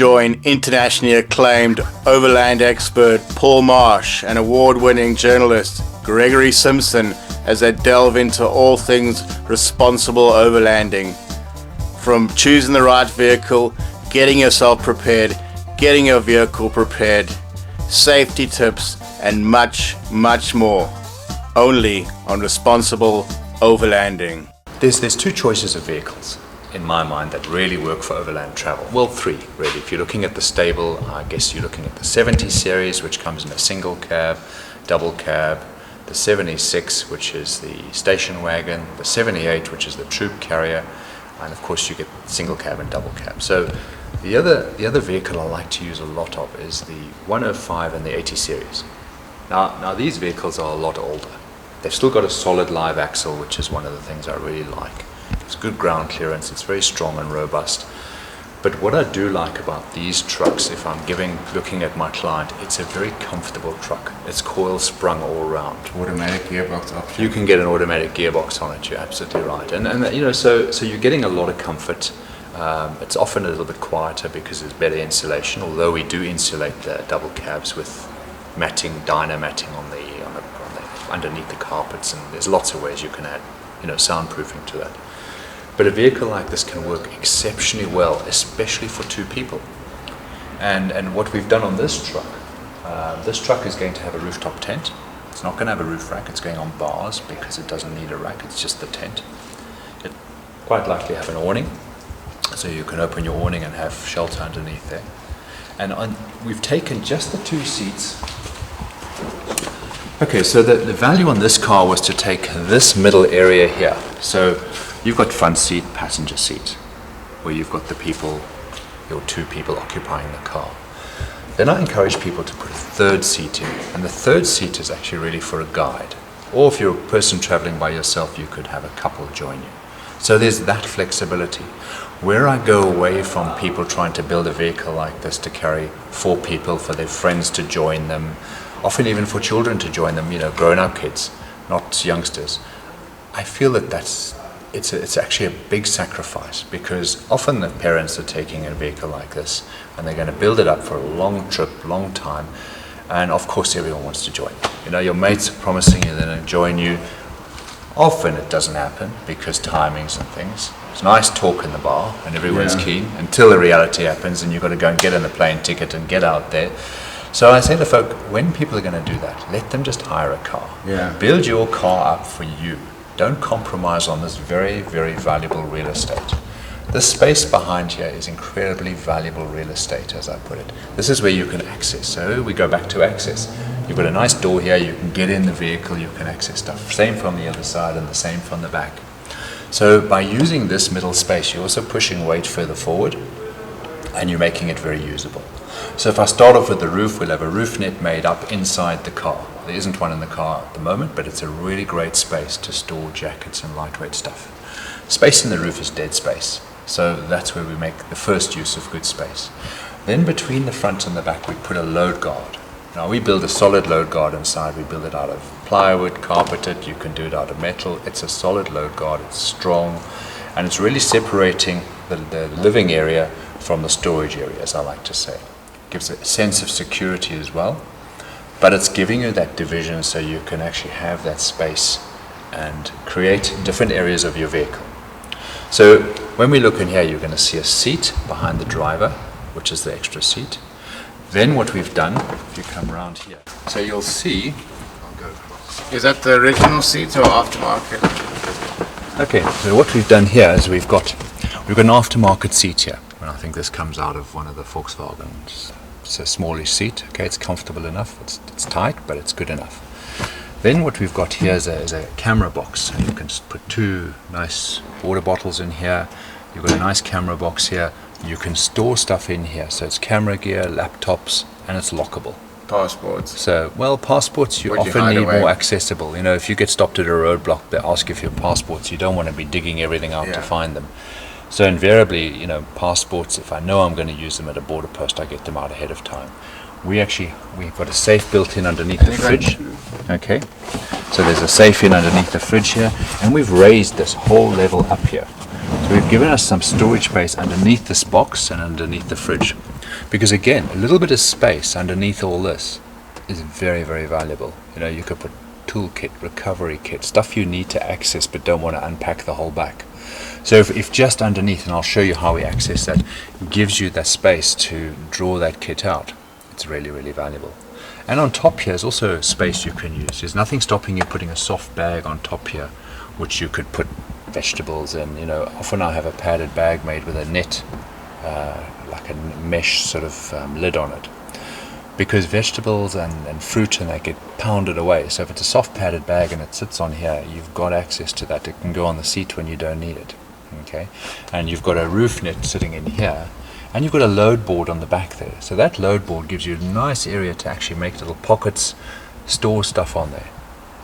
join internationally acclaimed overland expert Paul Marsh and award-winning journalist Gregory Simpson as they delve into all things responsible overlanding. From choosing the right vehicle, getting yourself prepared, getting your vehicle prepared, safety tips, and much, much more. Only on Responsible Overlanding. There's two choices of vehicles in my mind that really work for overland travel. Well, three really. If you're looking at the stable, I guess you're looking at the 70 series, which comes in a single cab, double cab, the 76, which is the station wagon, the 78, which is the troop carrier, and of course you get single cab and double cab. So the other vehicle I like to use a lot of is the 105 and the 80 series. Now these vehicles are a lot older. They've still got a solid live axle, which is one of the things I really like. It's good ground clearance, it's very strong and robust. But what I do like about these trucks, if I'm looking at my client, it's a very comfortable truck. It's coil sprung all around. Automatic gearbox option. You can get an automatic gearbox on it, you're absolutely right. And you know, so you're getting a lot of comfort. It's often a little bit quieter because there's better insulation, although we do insulate the double cabs with matting, dyno matting on the underneath the carpets, and there's lots of ways you can add, you know, soundproofing to that. But a vehicle like this can work exceptionally well, especially for two people. And what we've done on this truck is going to have a rooftop tent. It's not going to have a roof rack, it's going on bars because it doesn't need a rack, it's just the tent. It quite likely have an awning, so you can open your awning and have shelter underneath there. And we've taken just the two seats. Okay, so the value on this car was to take this middle area here. So you've got front seat, passenger seat, where you've got the people, your two people occupying the car. Then I encourage people to put a third seat in, and the third seat is actually really for a guide. Or if you're a person traveling by yourself, you could have a couple join you. So there's that flexibility. Where I go away from people trying to build a vehicle like this to carry 4 people, for their friends to join them, often even for children to join them, you know, grown-up kids, not youngsters, I feel that it's actually a big sacrifice, because often the parents are taking a vehicle like this and they're going to build it up for a long trip, long time, and of course everyone wants to join. You know, your mates are promising you they're going to join you. Often it doesn't happen because timings and things. It's nice talk in the bar and everyone's keen until the reality happens and you've got to go and get on the plane ticket and get out there. So I say to folk, when people are going to do that, let them just hire a car. Build your car up for you. Don't compromise on this very, very valuable real estate. The space behind here is incredibly valuable real estate, as I put it. This is where you can access. So we go back to access. You've got a nice door here, you can get in the vehicle, you can access stuff. Same from the other side and the same from the back. So by using this middle space, you're also pushing weight further forward and you're making it very usable. So if I start off with the roof, we'll have a roof net made up inside the car. There isn't one in the car at the moment, but it's a really great space to store jackets and lightweight stuff. Space in the roof is dead space, so that's where we make the first use of good space. Then between the front and the back, we put a load guard. Now we build a solid load guard inside. We build it out of plywood, carpeted, you can do it out of metal. It's a solid load guard, it's strong, and it's really separating the living area from the storage area, as I like to say. Gives a sense of security as well, but it's giving you that division so you can actually have that space and create different areas of your vehicle. So when we look in here, you're going to see a seat behind the driver, which is the extra seat. Then what we've done, if you come around here, so you'll see, I'll go across. Is that the original seat or aftermarket? Okay, so what we've done here is we've got an aftermarket seat here. And I think this comes out of one of the Volkswagens. It's a smallish seat. Okay, it's comfortable enough. It's tight, but it's good enough. Then what we've got here is a camera box. And you can just put 2 nice water bottles in here. You've got a nice camera box here. You can store stuff in here. So it's camera gear, laptops, and it's lockable. Passports. So, well, passports you often need more accessible. You know, if you get stopped at a roadblock, they ask you for your passports. You don't want to be digging everything out to find them. So invariably, you know, passports, if I know I'm going to use them at a border post, I get them out ahead of time. We've got a safe built in underneath the fridge. Okay, so there's a safe in underneath the fridge here, and we've raised this whole level up here. So So we've given us some storage space underneath this box and underneath the fridge. Because again, a little bit of space underneath all this is very, very valuable. You know, you could put toolkit, recovery kit, stuff you need to access but don't want to unpack the whole back. So if just underneath, and I'll show you how we access that, gives you that space to draw that kit out, it's really, really valuable. And on top here is also space you can use. There's nothing stopping you putting a soft bag on top here, which you could put vegetables in. You know, often I have a padded bag made with a net, like a mesh sort of lid on it. Because vegetables and fruit and they get pounded away. So if it's a soft padded bag and it sits on here, you've got access to that. It can go on the seat when you don't need it. Okay, and you've got a roof net sitting in here, and you've got a load board on the back there. So that load board gives you a nice area to actually make little pockets, store stuff on there.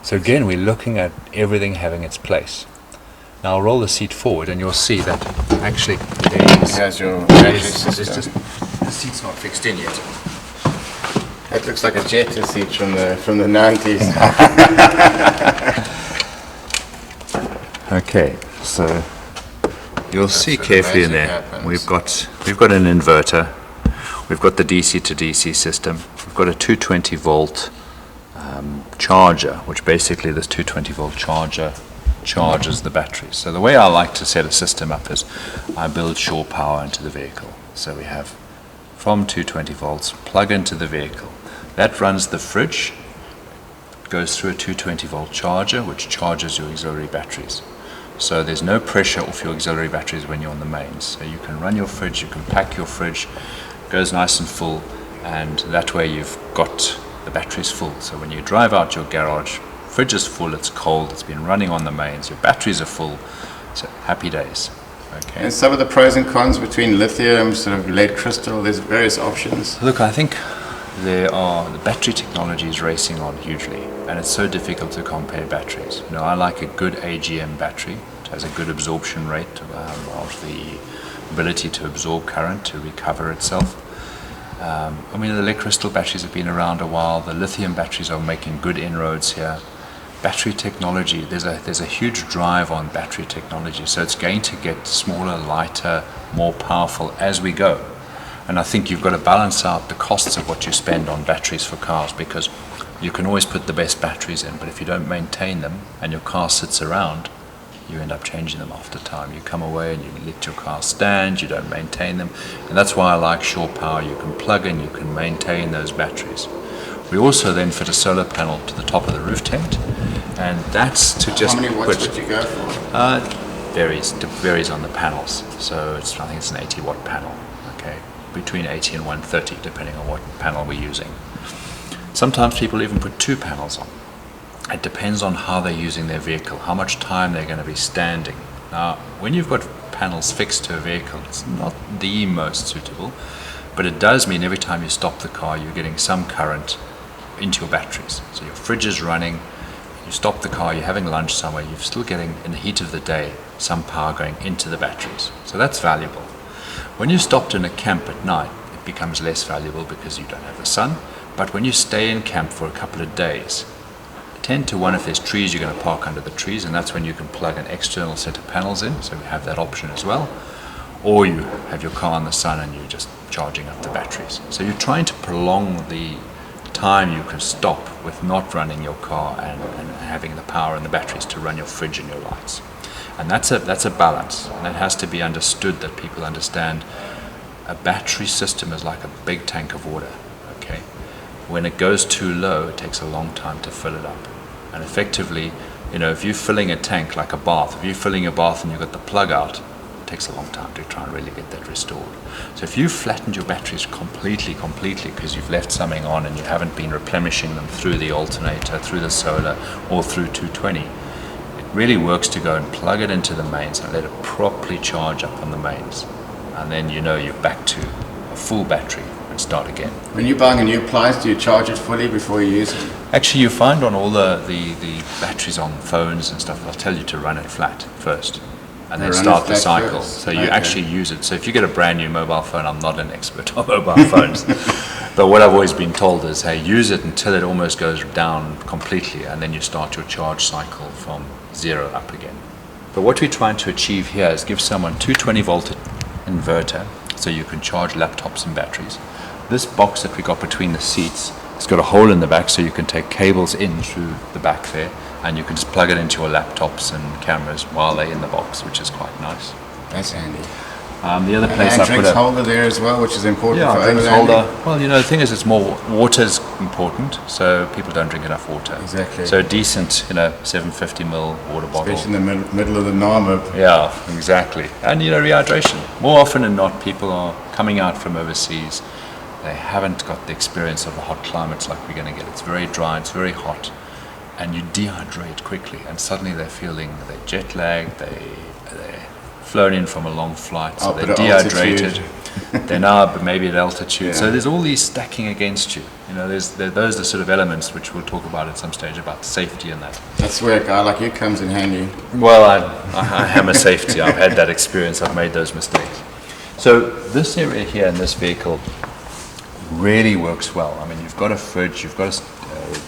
So again, we're looking at everything having its place. Now I'll roll the seat forward and you'll see that actually There's your battery there's system. just, the seat's not fixed in yet. It looks like a Jetta seat from the 90s. Okay, so you'll see where the carefully in magic there. happens. We've got an inverter. We've got the DC to DC system. We've got a 220 volt charger, which basically this 220 volt charger charges the batteries. So the way I like to set a system up is I build shore power into the vehicle. So we have from 220 volts plug into the vehicle. That runs the fridge, goes through a 220 volt charger which charges your auxiliary batteries. So there's no pressure off your auxiliary batteries when you're on the mains. So you can run your fridge, you can pack your fridge, goes nice and full, and that way you've got the batteries full. So when you drive out your garage, fridge is full, it's cold, it's been running on the mains, your batteries are full, so happy days. Okay. And some of the pros and cons between lithium, sort of lead crystal, there's various options. Look, I think the battery technology is racing on hugely, and it's so difficult to compare batteries. You know, I like a good AGM battery. It has a good absorption rate of the ability to absorb current, to recover itself. I mean, the lead crystal batteries have been around a while. The lithium batteries are making good inroads here. Battery technology, there's a huge drive on battery technology, so it's going to get smaller, lighter, more powerful as we go. And I think you've got to balance out the costs of what you spend on batteries for cars, because you can always put the best batteries in, but if you don't maintain them and your car sits around, you end up changing them after time. You come away and you let your car stand, you don't maintain them, and that's why I like shore power. You can plug in, you can maintain those batteries. We also then fit a solar panel to the top of the roof tent, and that's to just How many watts put, would you go for? varies on the panels. So I think it's an 80 watt panel, okay, between 80 and 130 depending on what panel we're using. Sometimes people even put two panels on. It depends on how they're using their vehicle, how much time they're going to be standing. Now, when you've got panels fixed to a vehicle, it's not the most suitable, but it does mean every time you stop the car, you're getting some current into your batteries. So your fridge is running, you stop the car, you're having lunch somewhere, you're still getting, in the heat of the day, some power going into the batteries. So that's valuable. When you're stopped in a camp at night, it becomes less valuable because you don't have the sun. But when you stay in camp for a couple of days, 10 to 1 if there's trees, you're going to park under the trees, and that's when you can plug an external set of panels in, so we have that option as well. Or you have your car in the sun and you're just charging up the batteries. So you're trying to prolong the time you can stop with not running your car and having the power and the batteries to run your fridge and your lights. And that's a balance, and that has to be understood, that people understand a battery system is like a big tank of water. Okay, when it goes too low, it takes a long time to fill it up. And effectively, you know, if you're filling a tank like a bath, if you're filling a bath and you've got the plug out, it takes a long time to try and really get that restored. So if you've flattened your batteries completely because you've left something on and you haven't been replenishing them through the alternator, through the solar, or through 220, it really works to go and plug it into the mains and let it properly charge up on the mains. And then you know you're back to a full battery and start again. When you're buying a new appliance, do you charge it fully before you use it? Actually, you find on all the batteries on phones and stuff, they'll tell you to run it flat first and then start the cycle. So you actually use it. So if you get a brand new mobile phone, I'm not an expert on mobile phones, but what I've always been told is, hey, use it until it almost goes down completely, and then you start your charge cycle from 0 up again. But what we're trying to achieve here is give someone 220 volt inverter so you can charge laptops and batteries. This box that we got between the seats, it's got a hole in the back so you can take cables in through the back there, and you can just plug it into your laptops and cameras while they're in the box, which is quite nice. That's handy. The other place And I put drinks a holder there as well, which is important yeah, for drinks overlanding. holder. Well, you know, the thing is, it's more water's important, so people don't drink enough water. Exactly. So a decent, 750 ml water bottle. Especially in the middle of the Namib. Yeah, exactly. And rehydration. More often than not, people are coming out from overseas. They haven't got the experience of the hot climates like we're going to get. It's very dry, it's very hot, and you dehydrate quickly. And suddenly they're jet lagged, they're flown in from a long flight, so they're dehydrated. They're now maybe at altitude. Yeah. So there's all these stacking against you. Those are the sort of elements which we'll talk about at some stage about safety and that. That's where a guy like you comes in handy. Well, I am a safety. I've had that experience. I've made those mistakes. So this area here in this vehicle really works well. I mean, you've got a fridge, you've got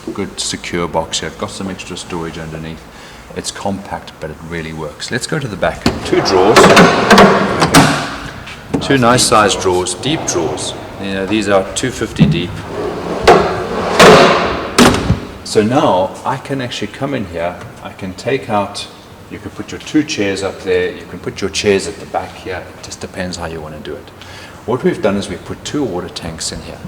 a good secure box here, you've got some extra storage underneath. It's compact, but it really works. Let's go to the back. 2 drawers. 2 nice sized drawers, deep drawers. These are 250 deep. So now I can actually come in here, I can take out, you can put your 2 chairs up there, you can put your chairs at the back here. It just depends how you want to do it. What we've done is we've put 2 water tanks in here.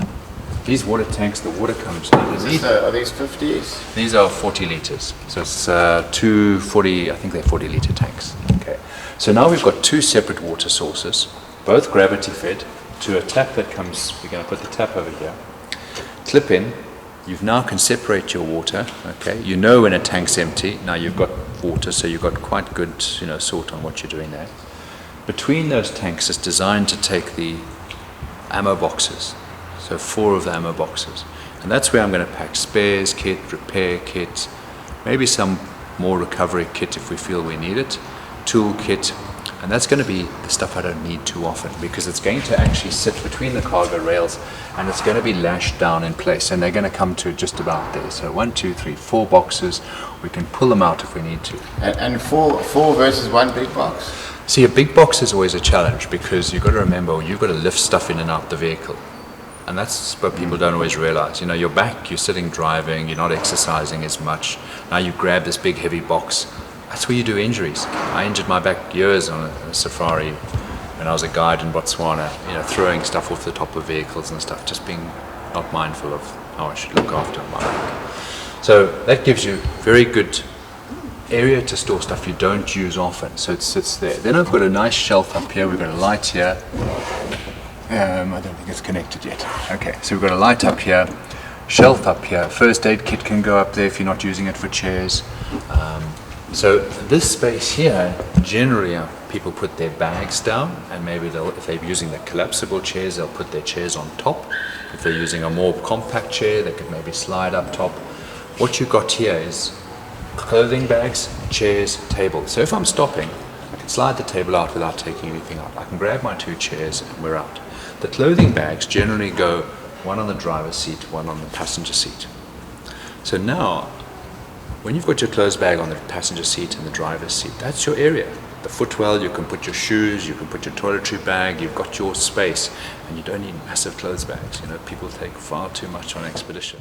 These water tanks, the water comes underneath. Are these 50s? These are 40 liters. So it's 240, I think they're 40 liter tanks. Okay. So now we've got 2 separate water sources, both gravity fed, to a tap that comes, we're going to put the tap over here. Clip in. You now can separate your water. Okay. When a tank's empty. Now you've got water, so you've got quite good, sort on what you're doing there. Between those tanks is designed to take the ammo boxes. So 4 of the ammo boxes. And that's where I'm going to pack spares kit, repair kit, maybe some more recovery kit if we feel we need it, tool kit, and that's going to be the stuff I don't need too often because it's going to actually sit between the cargo rails and it's going to be lashed down in place and they're going to come to just about there. So 1, 2, 3, 4 boxes. We can pull them out if we need to. And four versus 1 big box? See, a big box is always a challenge because you've got to remember you've got to lift stuff in and out the vehicle. And that's what people don't always realize. You're back, you're sitting driving, you're not exercising as much. Now you grab this big heavy box. That's where you do injuries. I injured my back years on a safari when I was a guide in Botswana, throwing stuff off the top of vehicles and stuff, just being not mindful of how I should look after my back. So that gives you very good area to store stuff you don't use often. So it sits there. Then I've got a nice shelf up here. We've got a light here. I don't think it's connected yet. Okay, so we've got a light up here, shelf up here, first aid kit can go up there if you're not using it for chairs. So this space here, generally people put their bags down and maybe if they're using the collapsible chairs, they'll put their chairs on top. If they're using a more compact chair, they could maybe slide up top. What you've got here is clothing bags, chairs, tables. So if I'm stopping, I can slide the table out without taking anything out. I can grab my 2 chairs and we're out. The clothing bags generally go 1 on the driver's seat, 1 on the passenger seat. So now, when you've got your clothes bag on the passenger seat and the driver's seat, that's your area. The footwell, you can put your shoes, you can put your toiletry bag, you've got your space, and you don't need massive clothes bags. People take far too much on expedition.